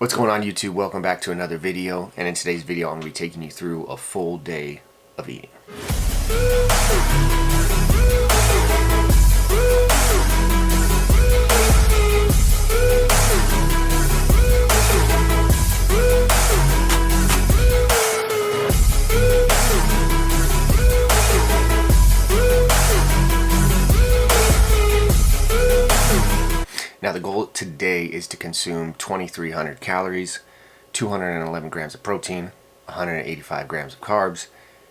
What's going on, YouTube? Welcome back to another video, and in today's video I'm going to be taking you through a full day of eating. Now the goal today is to consume 2,300 calories, 211 grams of protein, 185 grams of carbs,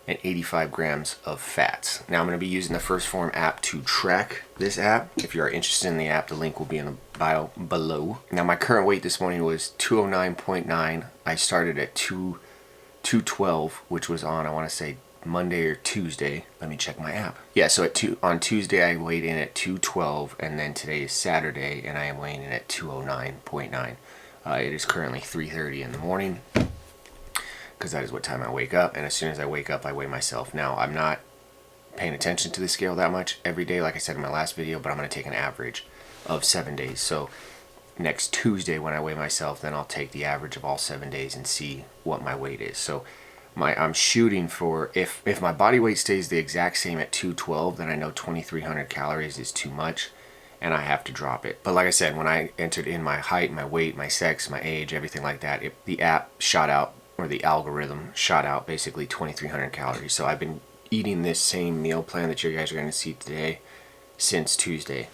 and 85 grams of fats. Now I'm going to be using the First Form app to track this app. If you are interested in the app, the link will be in the bio below. Now my current weight this morning was 209.9. I started at 212, which was on, I want to say, Monday or Tuesday. Let me check my app. Yeah, so on Tuesday I weighed in at 212, and then today is Saturday and I am weighing in at 209.9. It is currently 3:30 in the morning because that is what time I wake up, and as soon as I wake up I weigh myself. Now I'm not paying attention to the scale that much every day like I said in my last video, but I'm going to take an average of 7 days. So next Tuesday when I weigh myself, then I'll take the average of all 7 days and see what my weight is. So I'm shooting for, if my body weight stays the exact same at 212, then I know 2,300 calories is too much and I have to drop it. But like I said, when I entered in my height, my weight, my sex, my age, everything like that, the app shot out, or the algorithm shot out basically 2,300 calories. So I've been eating this same meal plan that you guys are going to see today since Tuesday.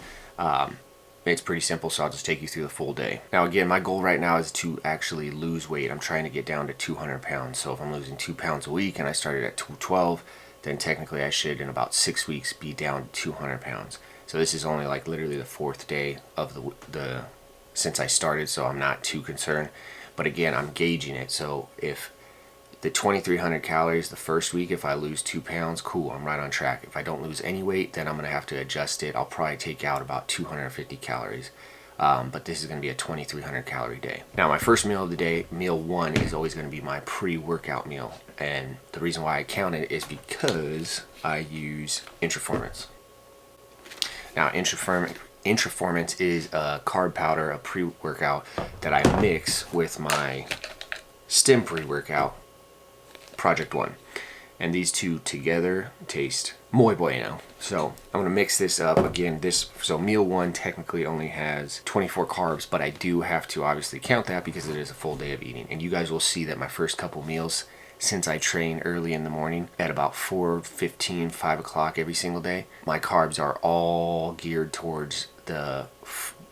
It's pretty simple, so I'll just take you through the full day. Now again, my goal right now is to actually lose weight. I'm trying to get down to 200 pounds. So if I'm losing 2 pounds a week and I started at 212, then technically I should in about 6 weeks be down 200 pounds. So this is only like literally the 4th day of the since I started, so I'm not too concerned. But again, I'm gauging it. So if the 2,300 calories the first week, if I lose 2 pounds, cool, I'm right on track. If I don't lose any weight, then I'm going to have to adjust it. I'll probably take out about 250 calories. But this is going to be a 2,300 calorie day. Now my first meal of the day, meal 1, is always going to be my pre-workout meal. And the reason why I count it is because I use Intra-Formance. Now Intra-Formance is a carb powder, a pre-workout that I mix with my stim pre-workout, Project 1, and these two together taste muy bueno. So I'm gonna mix this up again. So meal 1 technically only has 24 carbs, but I do have to obviously count that because it is a full day of eating. And you guys will see that my first couple meals, since I train early in the morning at about 4:15, 5 o'clock every single day, my carbs are all geared towards the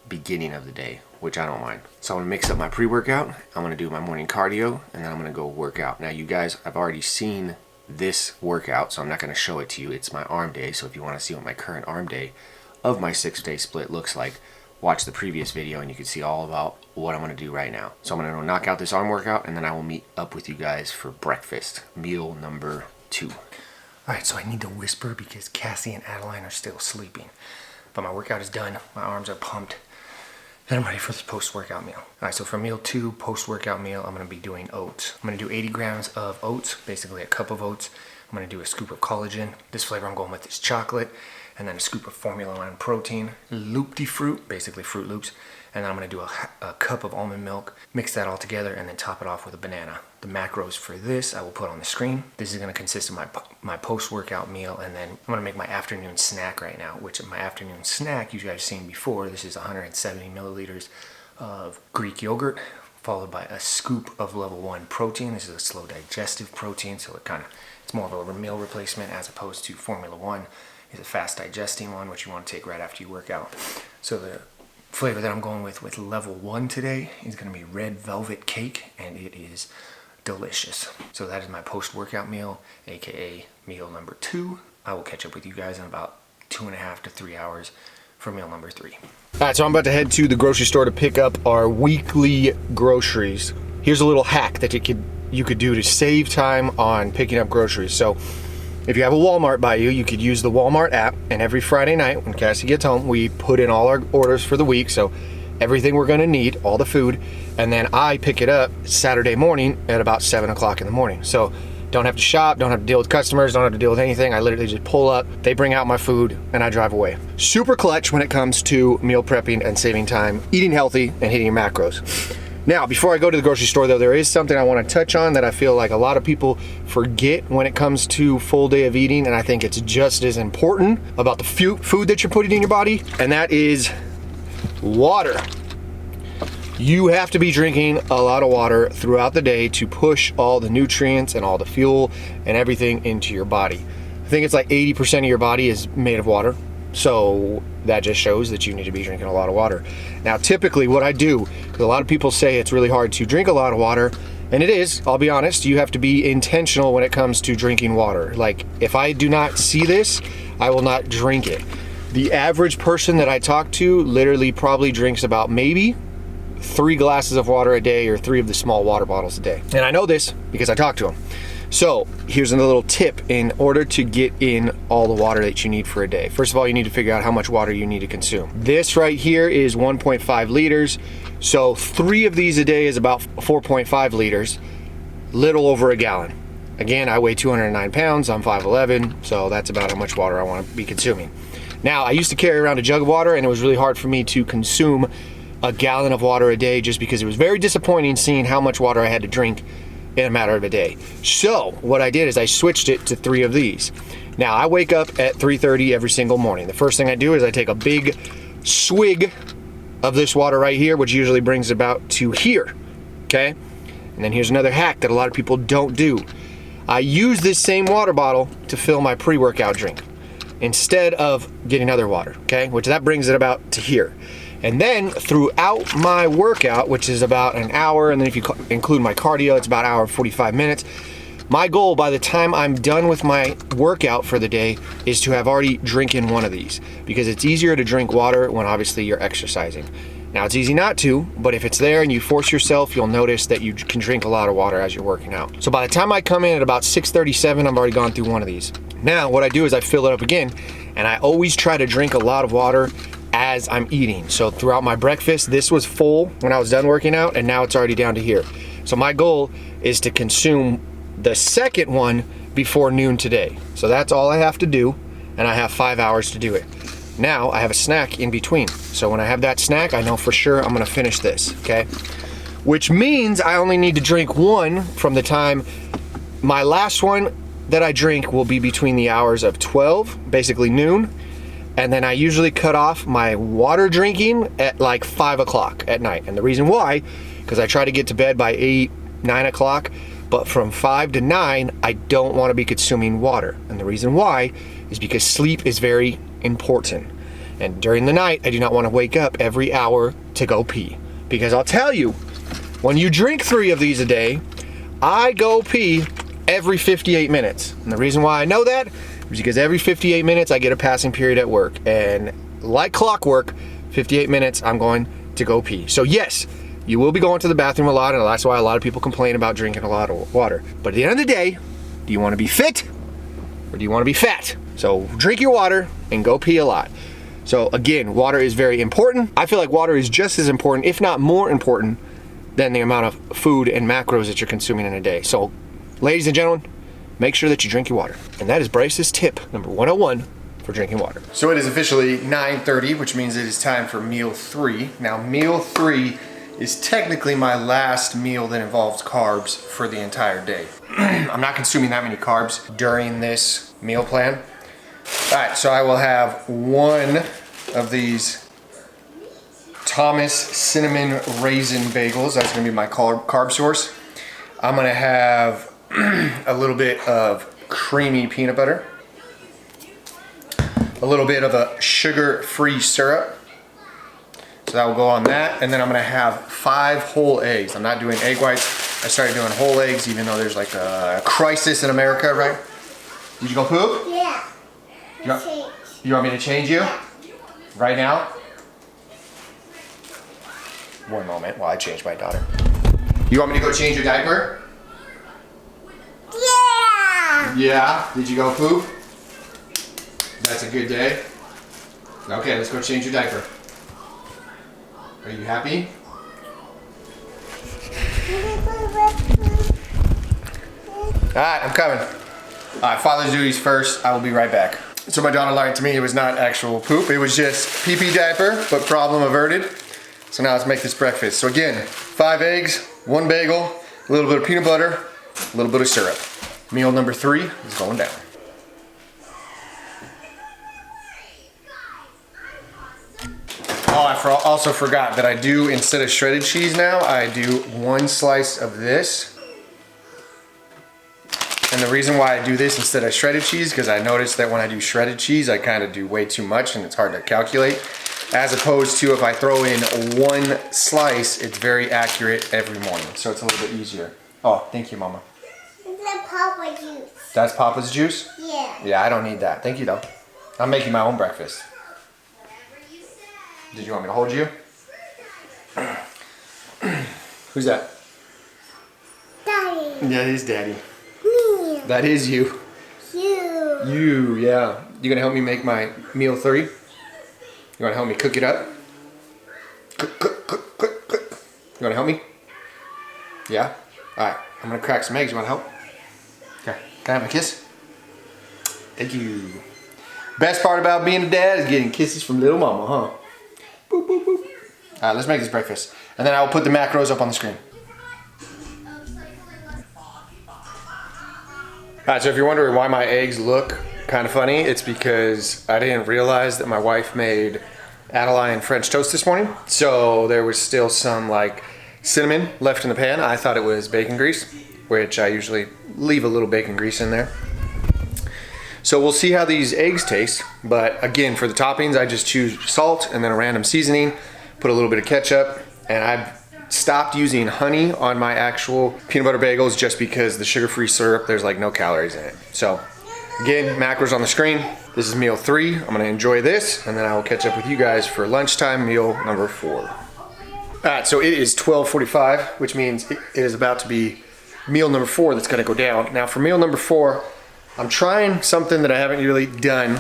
beginning of the day, which I don't mind. So I'm gonna mix up my pre-workout, I'm gonna do my morning cardio, and then I'm gonna go work out. Now you guys, I've already seen this workout, so I'm not gonna show it to you. It's my arm day, so if you wanna see what my current arm day of my 6-day split looks like, watch the previous video and you can see all about what I'm gonna do right now. So I'm gonna go knock out this arm workout, and then I will meet up with you guys for breakfast, meal number 2. Alright, so I need to whisper because Cassie and Adeline are still sleeping. But my workout is done, my arms are pumped, and I'm ready for this post-workout meal. Alright, so for meal 2, post-workout meal, I'm going to be doing oats. I'm going to do 80 grams of oats, basically a cup of oats. I'm going to do a scoop of collagen. This flavor I'm going with is chocolate, and then a scoop of Formula 1 protein, loop-de-fruit, basically Fruit Loops, and then I'm going to do a cup of almond milk, mix that all together, and then top it off with a banana. The macros for this I will put on the screen. This is going to consist of my post-workout meal, and then I'm going to make my afternoon snack right now, which my afternoon snack you guys have seen before. This is 170 milliliters of Greek yogurt, followed by a scoop of level 1 protein. This is a slow digestive protein, so it's more of a meal replacement as opposed to Formula 1 is a fast digesting one, which you want to take right after you work out. So the flavor that I'm going with level 1 today is going to be red velvet cake, and it is delicious. So that is my post-workout meal, aka meal number 2. I will catch up with you guys in about 2.5 to 3 hours for meal number 3. Alright, so I'm about to head to the grocery store to pick up our weekly groceries. Here's a little hack that you could do to save time on picking up groceries. So if you have a Walmart by you, you could use the Walmart app, and every Friday night when Cassie gets home, we put in all our orders for the week, so everything we're gonna need, all the food, and then I pick it up Saturday morning at about 7 o'clock in the morning. So don't have to shop, don't have to deal with customers, don't have to deal with anything. I literally just pull up, they bring out my food, and I drive away. Super clutch when it comes to meal prepping and saving time, eating healthy, and hitting your macros. Now, before I go to the grocery store though, there is something I want to touch on that I feel like a lot of people forget when it comes to full day of eating, and I think it's just as important about the food that you're putting in your body, and that is water. You have to be drinking a lot of water throughout the day to push all the nutrients and all the fuel and everything into your body. I think it's like 80% of your body is made of water. So that just shows that you need to be drinking a lot of water. Now, typically what I do, because a lot of people say it's really hard to drink a lot of water, and it is, I'll be honest, you have to be intentional when it comes to drinking water. Like, if I do not see this, I will not drink it. The average person that I talk to literally probably drinks about maybe 3 glasses of water a day, or 3 of the small water bottles a day. And I know this because I talk to them. So here's a little tip in order to get in all the water that you need for a day. First of all, you need to figure out how much water you need to consume. This right here is 1.5 liters. So 3 of these a day is about 4.5 liters, little over a gallon. Again, I weigh 209 pounds, I'm 5'11", so that's about how much water I want to be consuming. Now, I used to carry around a jug of water, and it was really hard for me to consume a gallon of water a day, just because it was very disappointing seeing how much water I had to drink in a matter of a day. So what I did is I switched it to 3 of these. Now, I wake up at 3:30 every single morning. The first thing I do is I take a big swig of this water right here, which usually brings about to here, okay? And then here's another hack that a lot of people don't do. I use this same water bottle to fill my pre-workout drink instead of getting other water, okay? Which that brings it about to here. And then throughout my workout, which is about an hour, and then if you include my cardio, it's about an hour and 45 minutes. My goal by the time I'm done with my workout for the day is to have already drinking one of these, because it's easier to drink water when obviously you're exercising. Now, it's easy not to, but if it's there and you force yourself, you'll notice that you can drink a lot of water as you're working out. So by the time I come in at about 6:37, I've already gone through one of these. Now, what I do is I fill it up again, and I always try to drink a lot of water as I'm eating. So throughout my breakfast, this was full when I was done working out, and now it's already down to here. So my goal is to consume the second one before noon today. So that's all I have to do, and I have 5 hours to do it. Now I have a snack in between. So when I have that snack, I know for sure I'm gonna finish this, okay? Which means I only need to drink one from the time my last one that I drink will be between the hours of 12, basically noon, and then I usually cut off my water drinking at like 5 o'clock at night. And the reason why, because I try to get to bed by 8, 9 o'clock, but from 5 to 9, I don't want to be consuming water. And the reason why is because sleep is very important. And during the night, I do not want to wake up every hour to go pee. Because I'll tell you, when you drink 3 of these a day, I go pee every 58 minutes. And the reason why I know that is because every 58 minutes I get a passing period at work, and like clockwork, 58 minutes I'm going to go pee. So yes, you will be going to the bathroom a lot, and that's why a lot of people complain about drinking a lot of water. But at the end of the day, do you want to be fit or do you want to be fat? So drink your water and go pee a lot. So again, water is very important. I feel like water is just as important, if not more important, than the amount of food and macros that you're consuming in a day. So ladies and gentlemen, make sure that you drink your water. And that is Bryce's tip number 101 for drinking water. So it is officially 9:30, which means it is time for meal 3. Now, meal 3 is technically my last meal that involves carbs for the entire day. I'm not consuming that many carbs during this meal plan. All right, so I will have 1 of these Thomas cinnamon raisin bagels. That's gonna be my carb source. I'm gonna have a little bit of creamy peanut butter, a little bit of a sugar-free syrup, so that will go on that, and then I'm gonna have 5 whole eggs. I'm not doing egg whites. I started doing whole eggs, even though there's like a crisis in America, right? Did you go poop? Yeah. You want me to change you? Yeah. Right now? One moment while I change my daughter. You want me to go change your diaper? Yeah. Yeah? Did you go poop? That's a good day. Okay, let's go change your diaper. Are you happy? Alright, I'm coming. Alright, father's duties first. I will be right back. So my daughter lied to me. It was not actual poop. It was just pee-pee diaper, but problem averted. So now let's make this breakfast. So again, 5 eggs, 1 bagel, a little bit of peanut butter, a little bit of syrup. Meal number 3 is going down. Oh, I also forgot that I do, instead of shredded cheese now, I do 1 slice of this. And the reason why I do this instead of shredded cheese, because I noticed that when I do shredded cheese, I kind of do way too much and it's hard to calculate. As opposed to if I throw in 1 slice, it's very accurate every morning. So it's a little bit easier. Oh, thank you, Mama. It's Papa's juice. That's Papa's juice? Yeah. Yeah, I don't need that. Thank you, though. I'm making my own breakfast. Did you want me to hold you? Who's that? Daddy. That is Daddy. Me. That is you. You. You, yeah. You gonna help me make my meal 3? You wanna help me cook it up? Cook. You wanna help me? Yeah? Alright, I'm gonna crack some eggs. You wanna help? Okay. Can I have a kiss? Thank you. Best part about being a dad is getting kisses from little mama, huh? Boop, boop, boop. Alright, let's make this breakfast. And then I will put the macros up on the screen. Alright, so if you're wondering why my eggs look kind of funny, it's because I didn't realize that my wife made Adeline French toast this morning. So there was still some like cinnamon left in the pan. I thought it was bacon grease, which I usually leave a little bacon grease in there. So we'll see how these eggs taste, but again, for the toppings, I just choose salt and then a random seasoning, put a little bit of ketchup, and I've stopped using honey on my actual peanut butter bagels just because the sugar-free syrup, there's like no calories in it. So again, macros on the screen. This is meal 3. I'm gonna enjoy this, and then I will catch up with you guys for lunchtime, meal number 4. All right, so it is 12:45, which means it is about to be meal number 4 that's gonna go down. Now for meal number 4, I'm trying something that I haven't really done,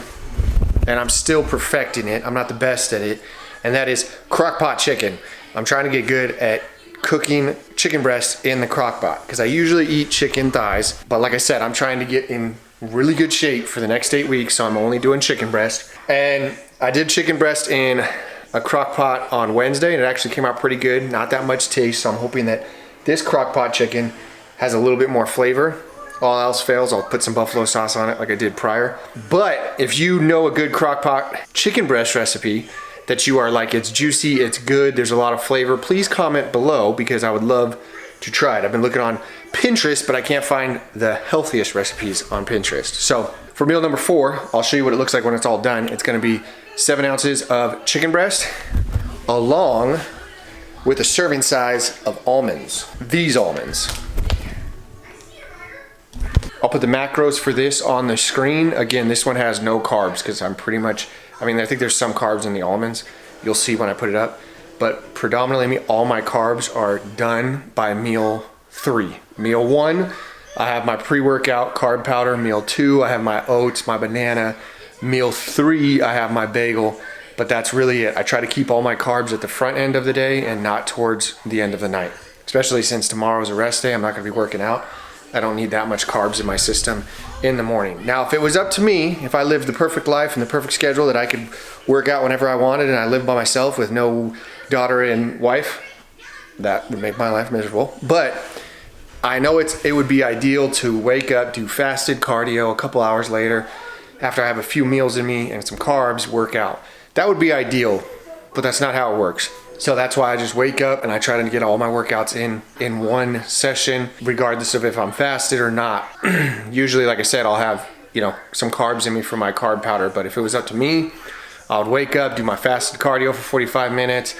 and I'm still perfecting it. I'm not the best at it, and that is crock pot chicken. I'm trying to get good at cooking chicken breast in the crock pot, because I usually eat chicken thighs, but like I said, I'm trying to get in really good shape for the next 8 weeks, so I'm only doing chicken breast. And I did chicken breast in a crock pot on Wednesday, and it actually came out pretty good, not that much taste, so I'm hoping that this crock pot chicken has a little bit more flavor. All else fails, I'll put some buffalo sauce on it like I did prior. But if you know a good crock pot chicken breast recipe that you are like, it's juicy, it's good, there's a lot of flavor, please comment below, because I would love to try it. I've been looking on Pinterest, but I can't find the healthiest recipes on Pinterest. So for meal number 4, I'll show you what it looks like when it's all done. It's gonna be 7 ounces of chicken breast along with a serving size of almonds. These almonds. I'll put the macros for this on the screen. Again, this one has no carbs because I'm pretty much, I mean, I think there's some carbs in the almonds. You'll see when I put it up. But predominantly, all my carbs are done by meal 3. Meal 1, I have my pre-workout carb powder. Meal 2, I have my oats, my banana. Meal 3, I have my bagel. But that's really it. I try to keep all my carbs at the front end of the day and not towards the end of the night. Especially since tomorrow's a rest day, I'm not gonna be working out. I don't need that much carbs in my system in the morning. Now, if it was up to me, if I lived the perfect life and the perfect schedule that I could work out whenever I wanted and I lived by myself with no daughter and wife, that would make my life miserable. But I know it would be ideal to wake up, do fasted cardio a couple hours later, after I have a few meals in me and some carbs, work out. That would be ideal, but that's not how it works. So that's why I just wake up and I try to get all my workouts in one session, regardless of if I'm fasted or not. Usually, like I said, I'll have, some carbs in me for my carb powder, but if it was up to me, I would wake up, do my fasted cardio for 45 minutes,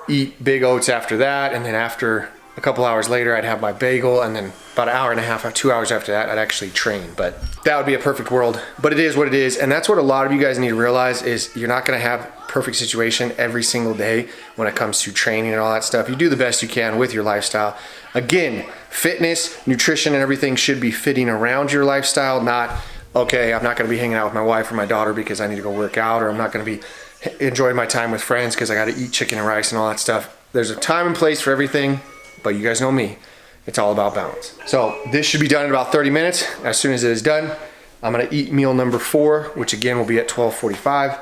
eat big oats after that, and then after a couple hours later, I'd have my bagel, and then about an hour and a half, 2 hours after that, I'd actually train. But that would be a perfect world. But it is what it is, and that's what a lot of you guys need to realize is you're not gonna have perfect situation every single day when it comes to training and all that stuff. You do the best you can with your lifestyle. Again, fitness, nutrition, and everything should be fitting around your lifestyle, not, okay, I'm not gonna be hanging out with my wife or my daughter because I need to go work out, or I'm not gonna be enjoying my time with friends because I gotta eat chicken and rice and all that stuff. There's a time and place for everything, but you guys know me. It's all about balance. So this should be done in about 30 minutes. As soon as it is done, I'm gonna eat meal number 4, which again will be at 12:45.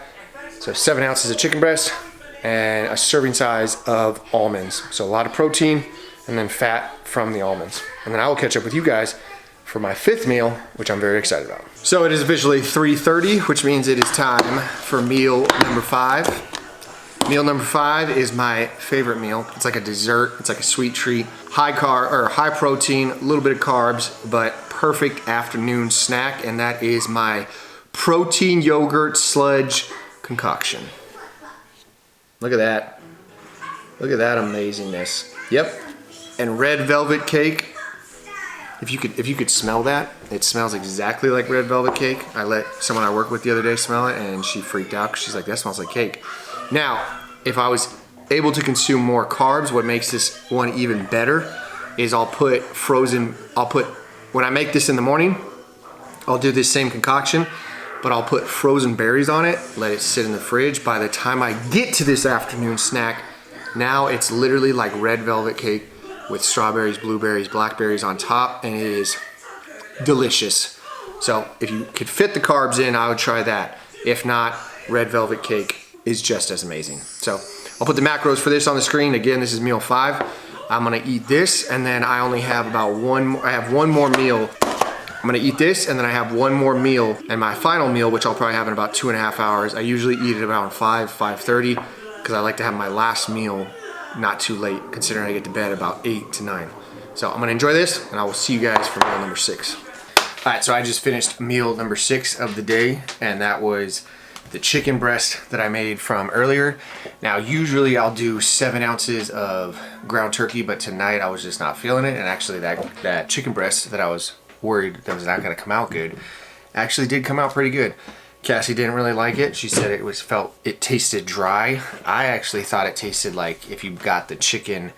So 7 ounces of chicken breast and a serving size of almonds. So a lot of protein, and then fat from the almonds. And then I will catch up with you guys for my 5th meal, which I'm very excited about. So it is officially 3:30, which means it is time for meal number 5. Meal number 5 is my favorite meal. It's like a dessert, it's like a sweet treat. High protein, a little bit of carbs, but perfect afternoon snack, and that is my protein yogurt sludge concoction. Look at that. Look at that amazingness. Yep. And red velvet cake. If you could smell that, it smells exactly like red velvet cake. I let someone I work with the other day smell it, and she freaked out because she's like, that smells like cake. Now, if I was able to consume more carbs, what makes this one even better is when I make this in the morning, I'll do this same concoction, but I'll put frozen berries on it, let it sit in the fridge. By the time I get to this afternoon snack, now it's literally like red velvet cake with strawberries, blueberries, blackberries on top, and it is delicious. So if you could fit the carbs in, I would try that. If not, red velvet cake is just as amazing. So I'll put the macros for this on the screen. Again, this is meal 5. I'm gonna eat this, and then I only have I have one more meal. I'm gonna eat this, and then I have one more meal, and my final meal, which I'll probably have in about 2.5 hours. I usually eat it around 5:30, because I like to have my last meal not too late, considering I get to bed about 8 to 9. So I'm gonna enjoy this, and I will see you guys for meal number 6. All right, so I just finished meal number 6 of the day, and that was the chicken breast that I made from earlier. Now, usually I'll do 7 ounces of ground turkey, but tonight I was just not feeling it, and actually that chicken breast that I was worried that was not gonna come out good, actually did come out pretty good. Cassie didn't really like it. She said it tasted dry. I actually thought it tasted like if you got the chicken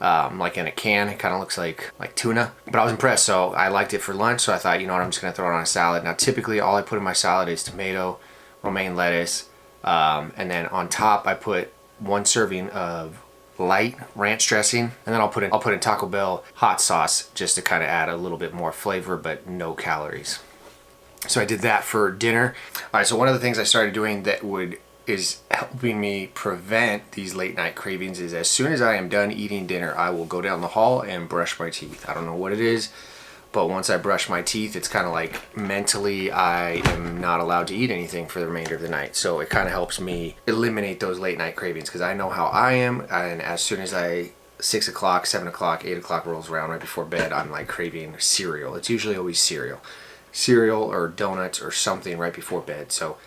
like in a can. It kind of looks like tuna. But I was impressed, so I liked it for lunch. So I thought, you know what, I'm just gonna throw it on a salad. Now, typically all I put in my salad is tomato, romaine lettuce, and then on top I put 1 serving of light ranch dressing, and then I'll put in Taco Bell hot sauce just to kind of add a little bit more flavor, but no calories. So I did that for dinner. All right, so one of the things I started doing that is helping me prevent these late night cravings is as soon as I am done eating dinner, I will go down the hall and brush my teeth. I don't know what it is, but once I brush my teeth, it's kind of like mentally I am not allowed to eat anything for the remainder of the night. So it kind of helps me eliminate those late night cravings, because I know how I am, and as soon as 6 o'clock, 7 o'clock, 8 o'clock rolls around right before bed, I'm like craving cereal. It's usually always cereal or donuts or something right before bed. So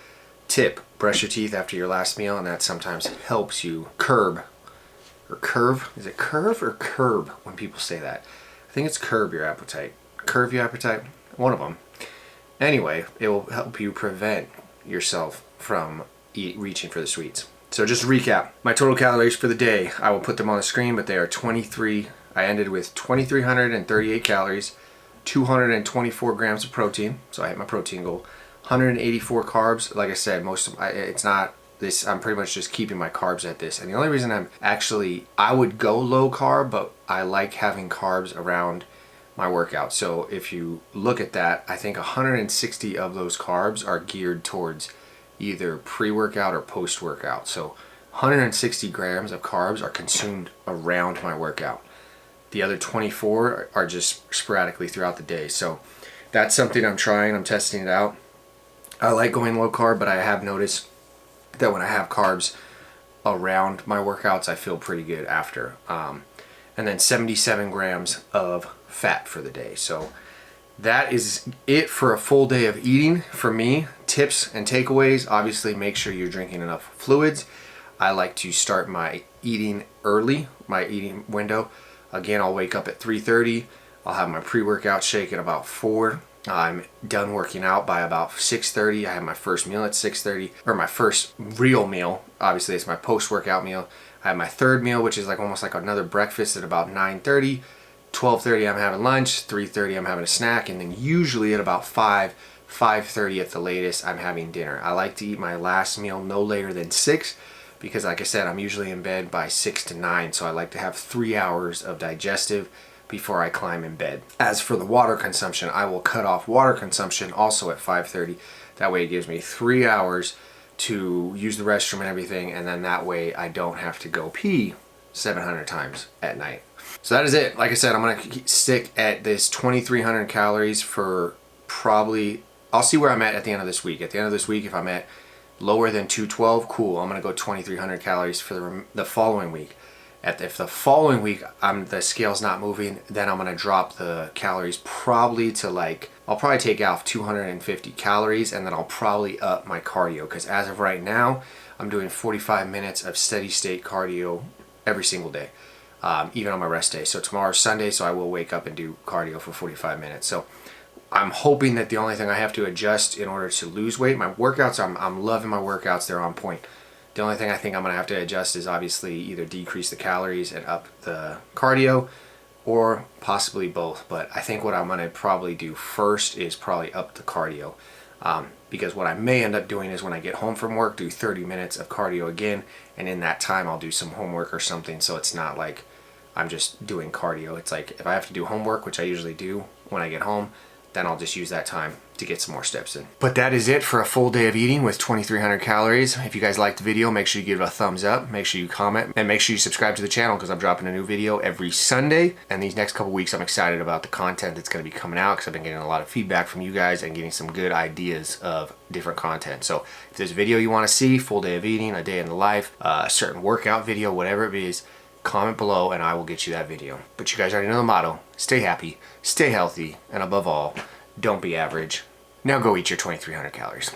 tip, brush your teeth after your last meal, and that sometimes helps you curb or curve. Is it curve or curb when people say that? I think it's curb your appetite. Curve your appetite, one of them. Anyway, it will help you prevent yourself from reaching for the sweets. So just to recap, my total calories for the day, I will put them on the screen, but they are 23. I ended with 2,338 calories, 224 grams of protein, so I hit my protein goal, 184 carbs. Like I said, it's not this, I'm pretty much just keeping my carbs at this. And the only reason I would go low carb, but I like having carbs around my workout. So if you look at that, I think 160 of those carbs are geared towards either pre-workout or post-workout. So 160 grams of carbs are consumed around my workout. The other 24 are just sporadically throughout the day. So that's something I'm trying. I'm testing it out. I like going low carb, but I have noticed that when I have carbs around my workouts, I feel pretty good after. And then 77 grams of fat for the day. So that is it for a full day of eating for me. Tips and takeaways: obviously make sure you're drinking enough fluids. I like to start my eating early, my eating window. Again, I'll wake up at 3:30. I'll have my pre-workout shake at about 4. I'm done working out by about 6:30. I have my first meal at 6:30, or my first real meal. Obviously, it's my post-workout meal. I have my third meal, which is like almost like another breakfast, at about 9:30. 12:30, I'm having lunch. 3:30, I'm having a snack, and then usually at about 5:30 at the latest, I'm having dinner. I like to eat my last meal no later than 6. Because like I said, I'm usually in bed by 6 to 9, so I like to have 3 hours of digestive before I climb in bed. As for the water consumption, I will cut off water consumption also at 5:30. That way it gives me 3 hours to use the restroom and everything, and then that way I don't have to go pee 700 times at night. So that is it. Like I said, I'm gonna stick at this 2,300 calories for probably, I'll see where I'm at the end of this week. At the end of this week, if I'm at lower than 212, cool. I'm gonna go 2,300 calories for the following week. If the following week the scale's not moving, then I'm gonna drop the calories probably to like, I'll probably take off 250 calories, and then I'll probably up my cardio, because as of right now, I'm doing 45 minutes of steady state cardio every single day, even on my rest day. So tomorrow's Sunday, so I will wake up and do cardio for 45 minutes. So I'm hoping that the only thing I have to adjust in order to lose weight, my workouts, I'm loving my workouts, they're on point. The only thing I think I'm going to have to adjust is obviously either decrease the calories and up the cardio, or possibly both. But I think what I'm going to probably do first is probably up the cardio. Because what I may end up doing is when I get home from work, do 30 minutes of cardio again, and in that time I'll do some homework or something, so it's not like I'm just doing cardio. It's like if I have to do homework, which I usually do when I get home, then I'll just use that time to get some more steps in. But that is it for a full day of eating with 2,300 calories. If you guys liked the video, make sure you give it a thumbs up, make sure you comment, and make sure you subscribe to the channel, because I'm dropping a new video every Sunday. And these next couple weeks, I'm excited about the content that's going to be coming out, because I've been getting a lot of feedback from you guys and getting some good ideas of different content. So if there's a video you want to see, full day of eating, a day in the life, a certain workout video, whatever it is, comment below and I will get you that video. But you guys already know the motto: stay happy, stay healthy, and above all, don't be average. Now go eat your 2,300 calories.